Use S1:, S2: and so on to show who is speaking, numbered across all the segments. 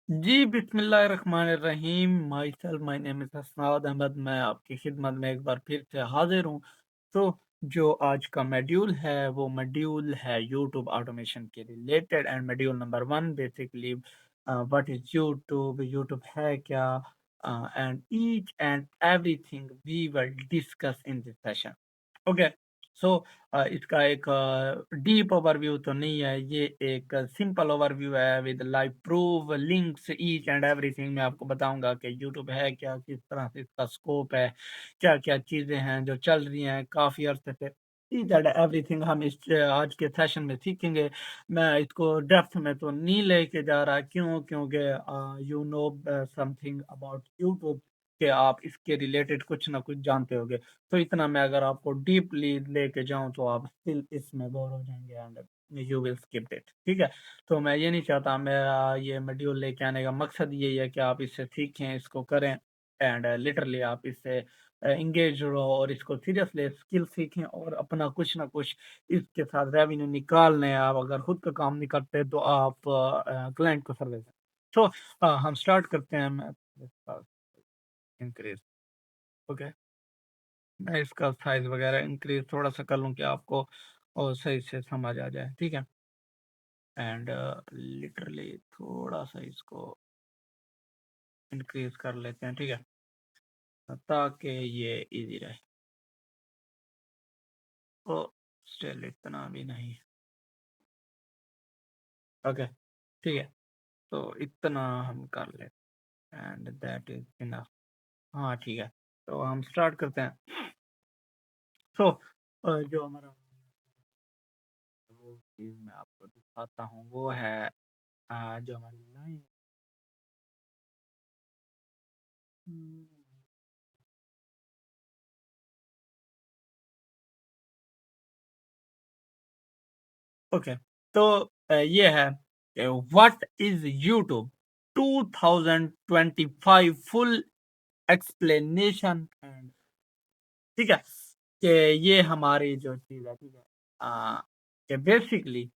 S1: जी, बिस्मिल्लाहिर्रहमानिर्रहीम। My name is Hasnad Ahmad. मैं आपकी खिदमत में एक बार फिर से हाज़िर हूँ। तो जो आज का मॉड्यूल है, वो मॉड्यूल है यूट्यूब ऑटोमेशन के related and module number 1 basically what is YouTube, YouTube है क्या? And each and everything we will discuss in this session. Okay. So इसका एक डीप ओवरव्यू तो नहीं है, ये एक सिंपल ओवरव्यू है with live proof, links, each and everything. मैं आपको बताऊंगा कि यूट्यूब है क्या, किस तरह से इसका स्कोप है, क्या-क्या चीज़ें हैं जो चल रही हैं काफ़ी अरसे से। ईच एंड एवरीथिंग हम इस आज के सेशन में सीखेंगे। मैं इसको डेप्थ में तो नहीं लेके जा रहा, क्यों? क्योंकि you know something about YouTube, कि आप इसके रिलेटेड कुछ ना कुछ जानते होंगे। तो इतना मैं अगर आपको डीपली लेके जाऊँ तो आप स्टिल इसमें बोर हो जाएँगे and you will skip it, ठीक है? तो मैं ये नहीं चाहता, मेरा ये मॉड्यूल लेके आने का मकसद यही है कि आप इससे सीखें, इसको करें एंड लिटरली आप इससे एंगेज रहो और इसको सीरियसली स्किल सीखें और अपना कुछ ना कुछ इसके साथ रेवेन्यू निकाल लें। आप अगर खुद का काम नहीं करते तो आप क्लाइंट को सर्विस दें। तो हम स्टार्ट करते हैं। मैं इंक्रीज़, ओके। मैं इसका साइज़ वगैरह इंक्रीज़ थोड़ा-सा कर लूँ कि आपको और सही से समझ आ जाए, ठीक है? एंड लिटरली थोड़ा-सा इसको इंक्रीज़ कर लेते हैं, ठीक है? ताकि ये ईज़ी रहे। तो स्टिल इतना भी नहीं, ओके, ठीक है? तो इतना हम कर लेते हैं एंड दैट इज़ इनफ। हाँ, ठीक है। तो हम स्टार्ट करते हैं। सो जो हमारा वो चीज़ मैं आपको दिखाता हूँ, वो है जो हमारी लाइन। हुँ। ओके। तो ये है कि what is YouTube 2025 full explanation and, ठीक है? कि ये हमारी जो चीज़ है, ठीक है? कि बेसिकली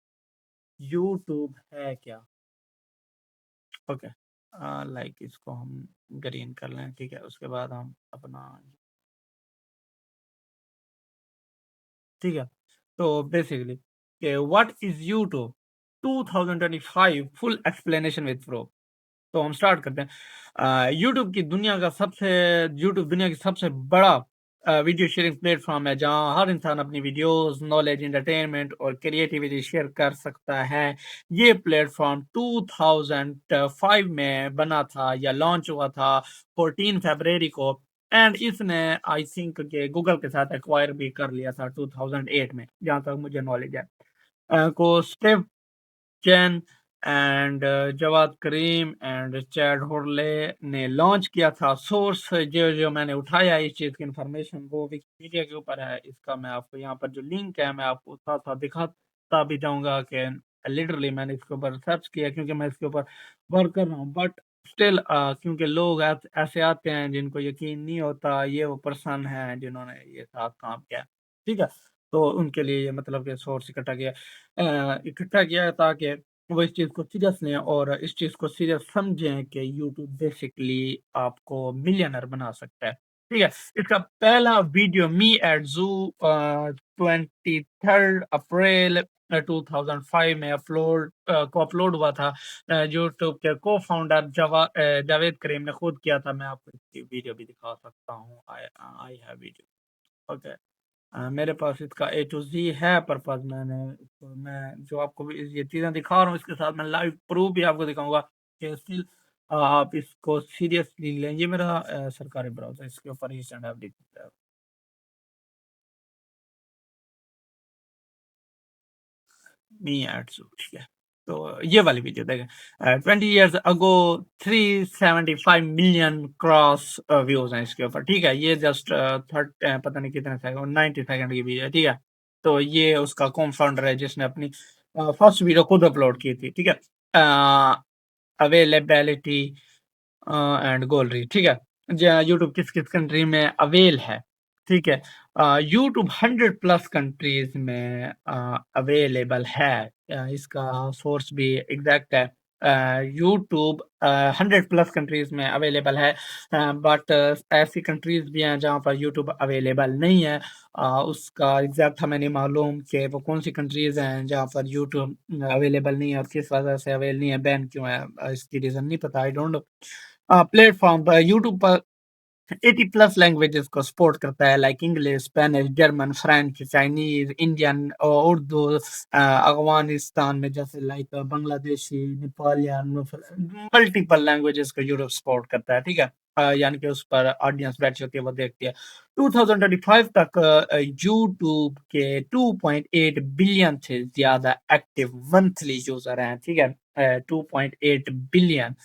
S1: यूट्यूब है क्या? ओके। लाइक इसको हम ग्रीन कर लें, ठीक है? उसके बाद हम अपना, ठीक है? तो बेसिकली कि what is YouTube 2025 full explanation with proof. तो हम स्टार्ट करते हैं। यूट्यूब दुनिया की सबसे बड़ा वीडियो शेयरिंग प्लेटफ़ॉर्म है, जहाँ हर इंसान अपनी वीडियोज़, नॉलेज, एंटरटेनमेंट और क्रिएटिविटी शेयर कर सकता है। ये प्लेटफ़ॉर्म 2005 में बना था या लॉन्च हुआ था 14 फ़रवरी को, एंड इसने आई थिंक कि गूगल के साथ एक्वायर भी कर लिया था 2008 में, जहाँ तक मुझे नॉलेज है। को Steve Chen and Jawed Karim and Chad Hurley ने लॉन्च किया था। सोर्स जो मैंने उठाया इस चीज़ की इन्फॉर्मेशन, वो विकिपीडिया के ऊपर है। इसका मैं आपको यहाँ पर जो लिंक है, मैं आपको साथ-साथ दिखाता भी जाऊँगा कि लिटरली मैंने इसके ऊपर सर्च किया, क्योंकि मैं इसके ऊपर वर्क कर रहा हूँ। बट स्टिल क्योंकि लोग ऐसे आते हैं जिनको यकीन नहीं होता, ये वो पर्सन हैं जिन्होंने ये साथ काम किया है, ठीक है? तो उनके लिए ये मतलब कि सोर्स इकट्ठा किया है, ताकि वो इस चीज़ को सीरियस लें और इस चीज़ को सीरियस समझें कि यूट्यूब बेसिकली आपको मिलियनर बना सकता है, ठीक है? इसका पहला video me at zoo 23rd अप्रैल 2005 में अपलोड हुआ था। यूट्यूब के को-फाउंडर जावेद करीम ने खुद किया था। मैं आपको इसकी वीडियो भी दिखा सकता हूँ। I have video, okay. मेरे पास इसका ए टू ज़ी है पर्पज़। मैं जो आपको भी ये चीज़ें दिखा रहा हूँ, इसके साथ मैं लाइव प्रूफ़ भी आपको दिखाऊँगा कि स्टिल आप इसको सीरियसली लें। ये मेरा सरकारी ब्राउज़र है, इसके ऊपर ईच एंड एवरीथिंग है। मी एड्स, ठीक है? तो ये वाली वीडियो देखें। 20 years ago 375 million cross views हैं इसके ऊपर, ठीक है? ये जस्ट पता नहीं कितने सेकंड, 90 सेकंड की वीडियो है, ठीक है? तो ये उसका को-फाउंडर है जिसने अपनी फर्स्ट वीडियो खुद अपलोड की थी, ठीक है? अ, अवेलेबिलिटी एंड गैलरी, ठीक है? यूट्यूब किस-किस कंट्री में अवेल है, ठीक है? यूट्यूब 100 प्लस कंट्रीज़ में अवेलेबल है। इसका सोर्स भी एग्ज़ैक्ट है। यूट्यूब 100+ कंट्रीज़ में अवेलेबल है, बट ऐसी कंट्रीज़ भी हैं जहाँ पर यूट्यूब अवेलेबल नहीं है। उसका एग्ज़ैक्ट हमें नहीं मालूम कि वो कौन-सी कंट्रीज़ हैं जहाँ पर यूट्यूब अवेलेबल नहीं है और किस वजह से अवेल नहीं है, बैन क्यों है, इसकी रीज़न नहीं पता, आई डोंट नो। प्लेटफ़ॉर्म पर यूट्यूब पर 80+ लैंग्वेजेस को सपोर्ट करता है, like English, Spanish, German, French, Chinese, Indian, Urdu, Afghanistan में जैसे लाइक बांग्लादेशी, नेपालियन, मल्टीपल लैंग्वेजेस को यूट्यूब सपोर्ट करता है, ठीक है। यानी कि उस पर ऑडियंस बैठी होती है, वो देखती है। 2025 तक यूट्यूब के 2.8 बिलियन से ज्यादा एक्टिव मंथली यूजर हैं, ठीक है। 2.8 बिलियन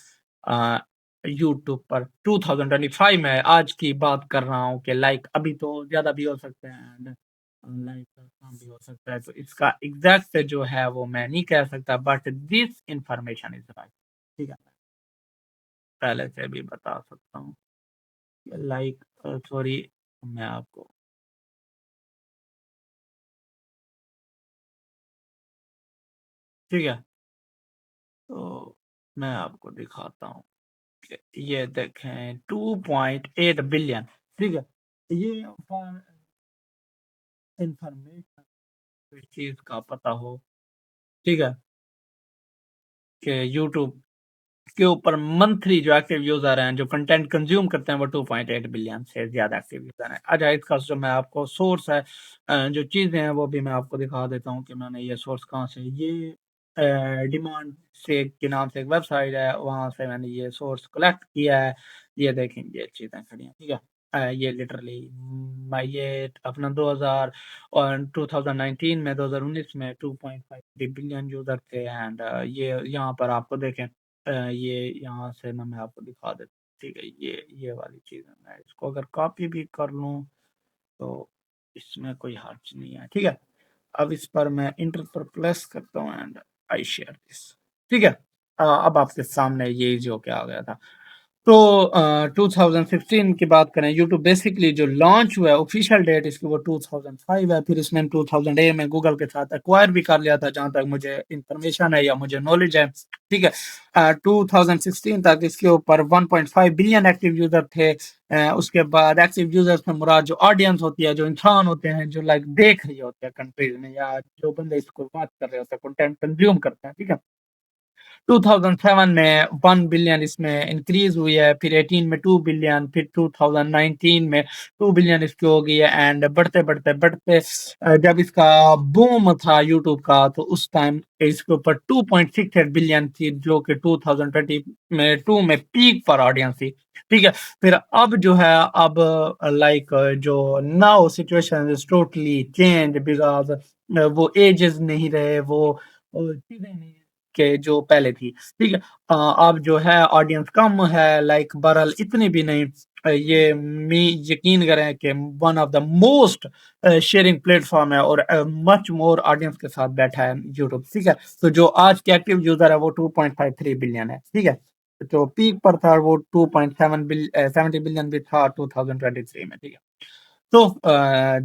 S1: यूट्यूब पर 2025 में, आज की बात कर रहा हूँ कि लाइक अभी तो ज़्यादा भी हो सकते हैं, लाइक कम भी हो सकता है, तो इसका एग्जैक्ट जो है वो मैं नहीं कह सकता, but this information is right, ठीक है। पहले से भी बता सकता हूँ, लाइक सॉरी, मैं आपको, ठीक है, तो मैं आपको दिखाता हूँ कि ये देखें 2.8 बिलियन, ठीक है। ये इंफॉर्मेशन इस चीज़ का पता हो, ठीक है, कि यूट्यूब के ऊपर मंथली जो एक्टिव यूज़र हैं, जो कंटेंट कंज़्यूम करते हैं, वो 2.8 बिलियन से ज़्यादा एक्टिव यूज़र हैं। अच्छा, इसका जो मैं आपको सोर्स है, जो चीज़ें हैं, वो भी मैं आपको दिखा देता हूँ कि मैंने ये सोर्स कहाँ से, ये डिमांड से के नाम से एक वेबसाइट है, वहाँ से मैंने ये सोर्स कलेक्ट किया है। ये देखें, ये चीज़ें खड़ी हैं, ठीक है। ये लिटरली मैं ये अपना 2000 और 2019 में, 2019 में 2.53 बिलियन यूज़र थे, एंड ये यहाँ पर आपको देखें, ये यहाँ से ना मैं आपको दिखा देता हूँ, ठीक है। ये वाली चीज़ है, मैं इसको अगर कॉपी भी कर लूँ तो इसमें कोई हर्ज नहीं है, ठीक है। अब इस पर मैं इंटर पर प्लेस करता हूँ एंड आई शेयर दिस, ठीक है। अब आपके सामने ये जो क्या आ गया था। तो 2015 की बात करें, यूट्यूब बेसिकली जो लॉन्च हुआ है, ऑफिशियल डेट इसकी वो 2005 है। फिर इसने 2008 में गूगल के साथ एक्वायर भी कर लिया था, जहां तक मुझे इंफॉर्मेशन है या मुझे नॉलेज है, ठीक है। 2016 तक इसके ऊपर 1.5 बिलियन एक्टिव यूजर थे। उसके बाद एक्टिव यूजर्स में मुराद जो ऑडियंस होती है, जो इंसान होते हैं, जो लाइक देख रहे होते हैं कंट्रीज में, या जो बंदे इसको बात कर रहे होते हैं, कंटेंट कंज्यूम करते हैं, ठीक है। 2007 में 1 बिलियन इसमें इंक्रीज हुई है, फिर 18 में 2 बिलियन, फिर 2019 में 2 बिलियन इसकी हो गई है, एंड बढ़ते बढ़ते बढ़ते जब इसका बूम था यूट्यूब का, तो उस टाइम इसके ऊपर 2.68 बिलियन थी, जो कि 2020 में 2 में पीक पर ऑडियंस थी, ठीक है। फिर अब जो है, अब लाइक जो now situation is totally change, because वो एजेस नहीं रहे, वो चीजें नहीं के जो पहले थी, ठीक है। अब जो है ऑडियंस कम है, लाइक बहरहाल इतनी भी नहीं। ये मी यकीन करें कि one of the most sharing platform है, और मच मोर ऑडियंस के साथ बैठा है यूट्यूब, ठीक है। तो जो आज के एक्टिव यूजर है वो 2.53 बिलियन है, ठीक है। जो पीक पर था वो 70 बिलियन भी था 2023 में, ठीक है। तो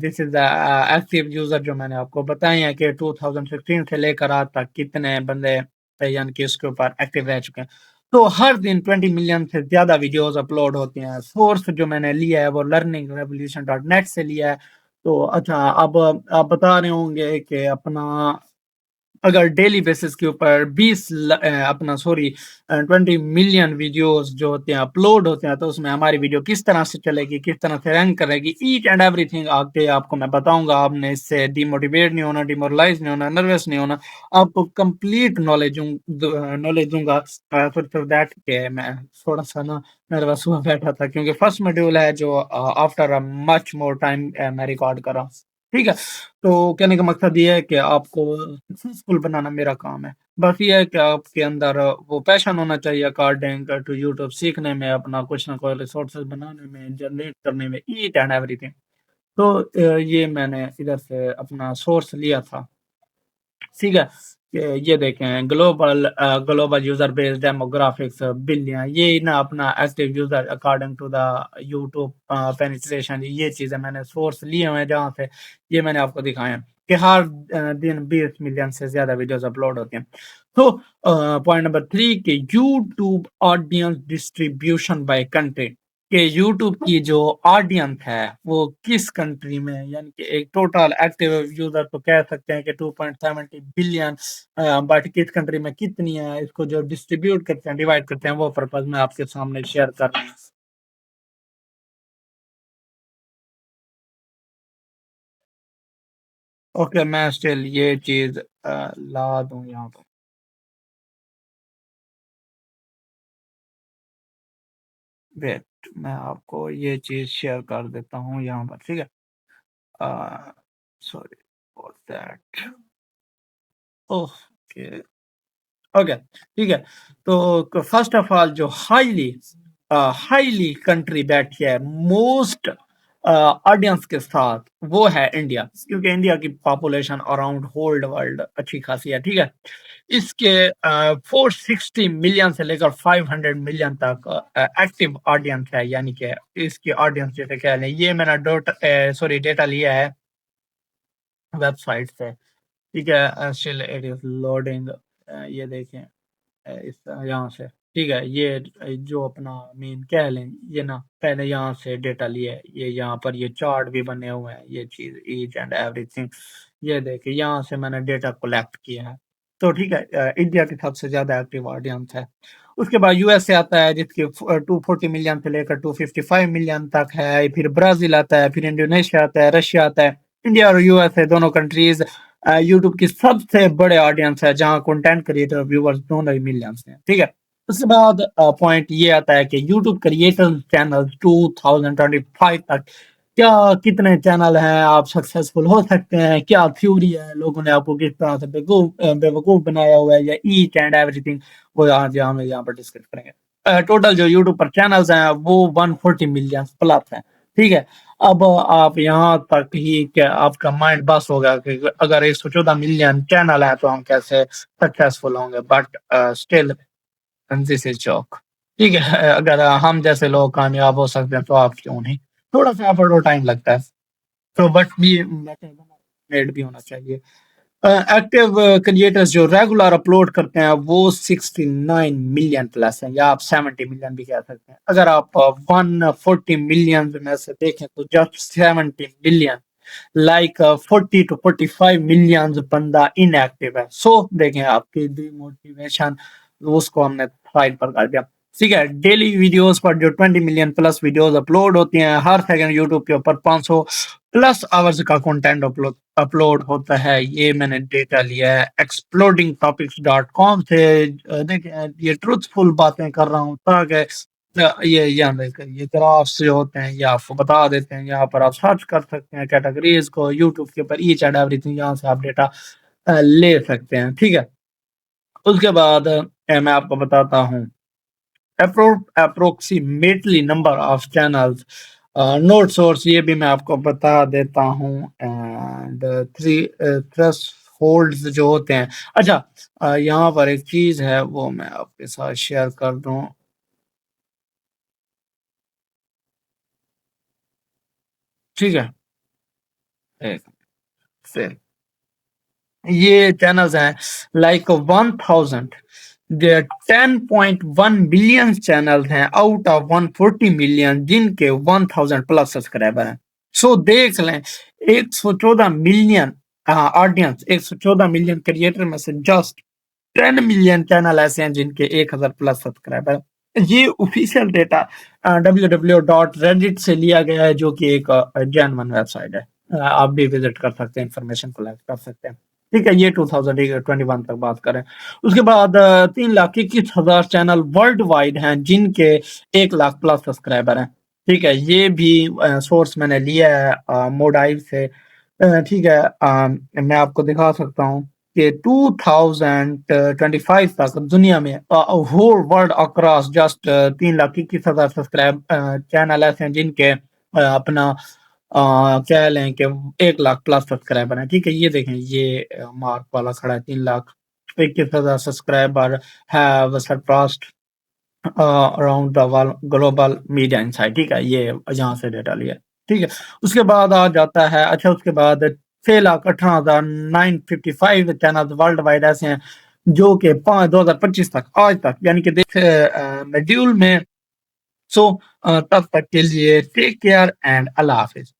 S1: this is the active user जो मैंने आपको बताए हैं कि 2016 से लेकर आज तक कितने बंदे यानी कि इसके ऊपर एक्टिव रह चुके हैं। तो हर दिन 20 मिलियन से ज्यादा वीडियोस अपलोड होती हैं। सोर्स जो मैंने लिया है वो लर्निंग रेवोल्यूशन डॉट नेट से लिया है। तो अच्छा, अब आप बता रहे होंगे कि अपना अगर डेली बेसिस के ऊपर 20 मिलियन वीडियोस जो होते हैं अपलोड होते हैं, तो उसमें हमारी वीडियो किस तरह से चलेगी, किस तरह से रैंक करेगी, ईच एंड एवरीथिंग आके आपको मैं बताऊंगा। आपने इससे डिमोटिवेट नहीं होना, डिमोरलाइज नहीं होना, नर्वस नहीं होना। आपको कंप्लीट नॉलेज दूंगा। फॉर दैट के मैं थोड़ा सा ना नर्वस हुआ बैठा था, क्योंकि फर्स्ट मॉड्यूल है जो after a much more time मैं रिकॉर्ड कर रहा हूँ, ठीक है। तो कहने का मकसद ये है कि आपको सक्सेसफुल बनाना मेरा काम है। बस ये है कि आपके अंदर वो पैशन होना चाहिए, अकॉर्डिंग टू यूट्यूब, सीखने में, अपना कुछ ना कुछ रिसोर्सेज बनाने में, जनरेट करने में, ईच एंड एवरीथिंग। तो ये मैंने इधर से अपना सोर्स लिया था, ठीक है। ये देखें, global user base demographics billion, ये ना अपना active user according to the YouTube penetration, ये चीजें मैंने सोर्स लिए हुए हैं जहाँ से ये मैंने आपको दिखाए हैं कि हर दिन 20 मिलियन से ज्यादा वीडियोस अपलोड होती हैं। तो पॉइंट नंबर 3 के YouTube audience distribution by country, कि यूट्यूब की जो ऑडियंस है वो किस कंट्री में है, यानी कि एक टोटल एक्टिव यूजर तो कह सकते हैं कि 2.70 बिलियन, बट किस कंट्री में कितनी है, इसको जो डिस्ट्रीब्यूट करते हैं, डिवाइड करते हैं, वो पर्पज मैं आपके सामने शेयर कर रहा हूँ। ओके, मैं स्टिल ये चीज ला दूं यहाँ पर। वेट, मैं आपको ये चीज शेयर कर देता हूँ यहाँ पर, ठीक है। Sorry for that. Okay, okay, ठीक है। तो फर्स्ट ऑफ ऑल जो हाईली कंट्री बैठी है मोस्ट ऑडियंस के साथ, वो है इंडिया, क्योंकि इंडिया की पॉपुलेशन अराउंड होल्ड वर्ल्ड अच्छी खासी है, ठीक है। इसके 460 मिलियन से लेकर 500 मिलियन तक एक्टिव ऑडियंस है, यानी कि इसकी ऑडियंस जैसे कह लें, ये मैंने डेटा लिया है वेबसाइट से, ठीक है। स्टिल इट इज लोडिंग, ये देखें, इस यहाँ से, ठीक है। ये जो अपना मेन कह लें, ये ना पहले यहाँ से डेटा लिया है, ये यहाँ पर ये चार्ट भी बने हुए हैं, ये चीज ईच एंड एवरीथिंग, ये देखिए यहाँ से मैंने डेटा कलेक्ट किया है। तो ठीक है, इंडिया की सबसे ज्यादा एक्टिव ऑडियंस है। उसके बाद यूएस से आता है, जिसके 240 मिलियन से लेकर 255 मिलियन तक है। फिर ब्राजील आता है, फिर इंडोनेशिया आता है, रशिया आता है। इंडिया और यूएसए दोनों कंट्रीज यूट्यूब की सबसे बड़े ऑडियंस है, जहां कंटेंट क्रिएटर व्यूअर्स दोनों ही मिलियंस हैं, ठीक है। उसके बाद पॉइंट ये आता है कि यूट्यूब क्रिएटर चैनल 2025 तक क्या कितने चैनल हैं, आप सक्सेसफुल हो सकते हैं, क्या थ्योरी है, लोगों ने आपको किस तरह से बेवकूफ बनाया हुआ है, या ईच एंड एवरीथिंग, वो आज हम यहाँ पर डिस्कस करेंगे। टोटल जो यूट्यूब पर चैनल्स हैं वो 140 मिलियन प्लस हैं, ठीक है। अब आप यहाँ तक ही क्या आपका माइंड बस होगा कि अगर 114 मिलियन चैनल है तो हम कैसे सक्सेसफुल होंगे, but still this is joke, ठीक है। अगर हम जैसे लोग कामयाब हो सकते हैं तो आप क्यों नहीं। थोड़ा सा एफर्ट और टाइम लगता है, तो बट भी मेड भी होना चाहिए। एक्टिव क्रिएटर्स जो रेगुलर अपलोड करते हैं वो 69 मिलियन प्लस है, या आप 70 मिलियन भी कह सकते हैं। अगर आप 140 मिलियन में से देखें तो just 70 million, like 40 to 45 million बंदा इनएक्टिव है। सो देखें, आपकी डिमोटिवेशन उसको हमने साइड पर कर दिया, ठीक है। डेली वीडियोस पर जो 20 मिलियन प्लस वीडियोस अपलोड होती हैं, हर सेकंड यूट्यूब के ऊपर 500 प्लस आवर्स का कंटेंट अपलोड अपलोड होता है। ये मैंने डेटा लिया है explodingtopics.com से। देखिए, ये ट्रूथफुल बातें कर रहा हूँ, ताकि ये यहाँ देखिए, ये ग्राफ्स जो होते हैं ये आपको बता देते हैं। यहाँ पर आप सर्च कर सकते हैं कैटेगरीज को यूट्यूब के ऊपर, ईच एंड एवरीथिंग, यहाँ से आप डेटा ले सकते हैं, ठीक है। उसके बाद मैं आपको बताता हूँ approximately number of channels, note source ये भी मैं आपको बता देता हूँ, एंड थ्री थ्रेश होल्ड्स जो होते हैं। अच्छा, यहाँ पर एक चीज है वो मैं आपके साथ शेयर कर दूं, ठीक है। एक फिर ये चैनल्स हैं लाइक 1000, 10.1 बिलियन चैनल हैं आउट ऑफ 140 मिलियन, जिनके 1000 प्लस सब्सक्राइबर हैं। सो देख लें, 114 मिलियन ऑडियंस, 114 मिलियन क्रिएटर में से जस्ट 10 मिलियन चैनल ऐसे हैं जिनके 1000 प्लस सब्सक्राइबर हैं। ये ऑफिशियल डेटा www.reddit से लिया गया है, जो कि एक जेन्युइन वेबसाइट है। आप भी विजिट कर सकते हैं, इंफॉर्मेशन कलेक्ट कर सकते हैं, ठीक है। ये 2021 तक बात करें। उसके बाद 3,21,000 चैनल वर्ल्ड वाइड हैं, जिनके 1 लाख प्लस सब्सक्राइबर हैं, ठीक है। ये भी सोर्स मैंने लिया है मोडाइव से, ठीक है। मैं आपको दिखा सकता हूँ कि 2025 तक दुनिया में whole world across just 3,21,000 subscribe channel ऐसे हैं जिनके अपना कह लें कि 1 लाख प्लस सब्सक्राइबर हैं, ठीक है। ये देखें, ये मार्क वाला खड़ा है, 3,21,000 subscriber have surpassed around the global media insight, ठीक है। ये यहाँ से डेटा लिया, ठीक है। उसके बाद आ जाता है, अच्छा, उसके बाद 6,18,955 चैनल वर्ल्ड वाइड ऐसे हैं जो कि 2025 तक आज तक यानी कि देख मॉड्यूल में। सो तब तक के लिए टेक केयर एंड अल्लाह हाफिज।